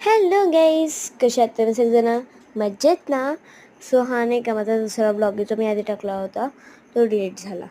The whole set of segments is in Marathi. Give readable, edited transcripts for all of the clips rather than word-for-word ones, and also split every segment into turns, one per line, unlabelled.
हॅलो गाईज, कशा आहात तुम्ही सगळेजण? मज्जेत ना? सो हा नाही का माझा दुसरा ब्लॉग जो मी आधी टाकला होता तो डिलीट झाला.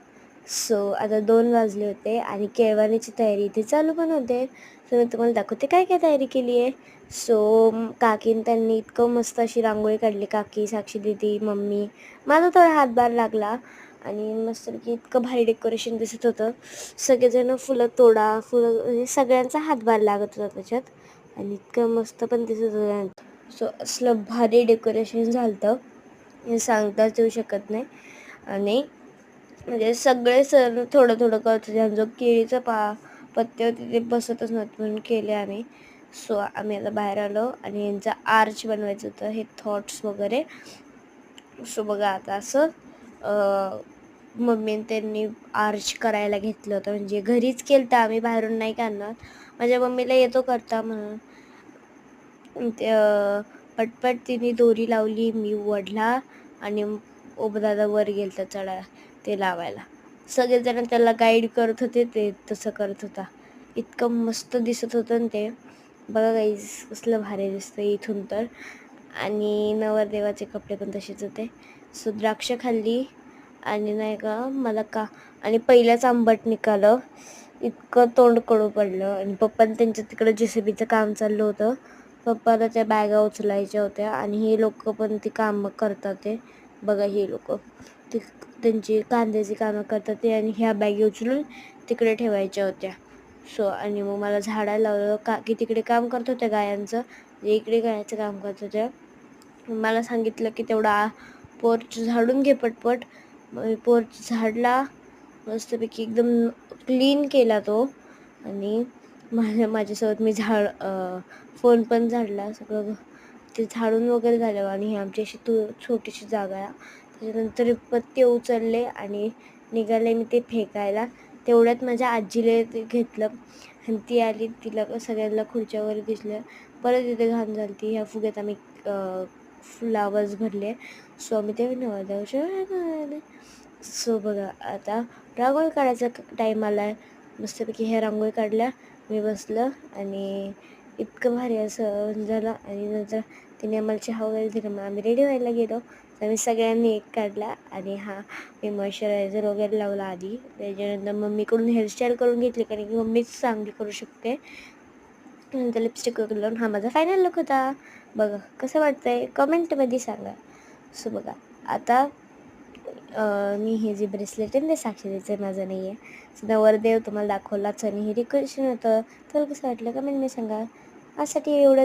सो आता 2 वाजले होते आणि केळवणीची तयारी इथे चालू पण होते. सो मी तुम्हाला दाखवते काय काय तयारी केली आहे. सो काकीन त्यांनी इतकं मस्त अशी रांगोळी काढली. काकी, साक्षी दीदी, मम्मी. माझा थोडा हातभार लागला आणि मस्तपैकी इतकं भारी डेकोरेशन दिसत होतं. सगळेजण फुलं तोडा, फुलं म्हणजे सगळ्यांचा हातभार लागत होता त्याच्यात आणि इतकं मस्त पण दिसत होतं. सो असलं भारी डेकोरेशन झालं होतं, हे सांगताच येऊ शकत नाही. आणि म्हणजे सगळे सण थोडं थोडं करत होते. जो केळीचं पत्ते होते ते बसतच नव्हते म्हणून केले आम्ही. सो आम्ही आता बाहेर आलो आणि यांचं आर्च बनवायचं होतं, हे थॉट्स वगैरे. सो बघा आता असं मम्मीने त्यांनी आर्च करायला घेतलं होतं, म्हणजे घरीच केलं तर आम्ही बाहेरून नाही काढणार. माझ्या मम्मीला येतो करता म्हणून ते पटपट तिने दोरी लावली, मी वडला आणि दादा वर गेलता चढा ते लावायला. सगळेजण त्याला गाईड करत होते, ते तसं करत होता. इतकं मस्त दिसत होतं ना ते. बघा गाईज कसलं भारी दिसतं इथून तर. आणि नवरदेवाचे कपडे पण तसेच होते. सो द्राक्ष खाल्ली आणि नाही का मला का आणि पहिल्याच आंबट निघालं. इतकं तोंड कडू पडलं. आणि पप्पाने त्यांच्या तिकडं JCBचं काम चाललं होतं. पप्पाला त्या बॅगा उचलायच्या होत्या आणि हे लोक पण ती कामं करतात. ते बघा हे लोक ती त्यांची कांद्याची कामं करतात ते, आणि ह्या बॅगी उचलून तिकडे ठेवायच्या होत्या. सो आणि मग मला झाडायला लावलं. की तिकडे काम करत होत्या गायांचं, इकडे गायाचं काम करत होत्या. मला सांगितलं की तेवढा पोर्च झाडून घे पटपट. मग पोर्च झाडला मस्तपैकी, एकदम क्लीन केला तो. आणि माझ्यासोबत मी फोन पण झाडला. सगळं ते झाडून वगैरे झालं. आणि ही आमची अशी छोटीशी जागा आहे. त्याच्यानंतर पत्ते उचलले आणि निघाले मी ते फेकायला. तेवढ्यात माझ्या आजीला ते घेतलं आणि ती आली. तिला सगळ्यांना खुर्च्यावर दिसल्या. परत इथे घाण झाली ती. ह्या फुग्यात आम्ही फ्लावर्स भरले. सो आम्ही ते नवरदेवाचे. सो बघा आता रांगोळी काढायचा टाईम आला आहे. मस्तपैकी ह्या रांगोळी काढल्या, मी बसलं आणि इतकं भारी असं झालं. आणि नंतर तिने आम्हाला चहा वगैरे दिला. मग आम्ही रेडी व्हायला गेलो. तर आम्ही सगळ्यांनी एक काढला आणि मी मॉइश्चरायझर वगैरे लावला आधी. त्याच्यानंतर मम्मीकडून हेअरस्टाईल करून घेतली, कारण की मम्मीच चांगली करू शकते. नंतर लिपस्टिक वगैरे लावून हा माझा फायनल लुक होता. बघा कसं वाटतंय कमेंटमध्ये सांगा. सो बघा आता मी हे जे ब्रेसलेट आहे ते साक्षीचं माझं नाही आहे. नवरदेव तुम्हाला दाखवलाच आणि हे डेकोरेशन होतं. तर कसं वाटलं कमेंटमध्ये सांगा. यासाठी एवढं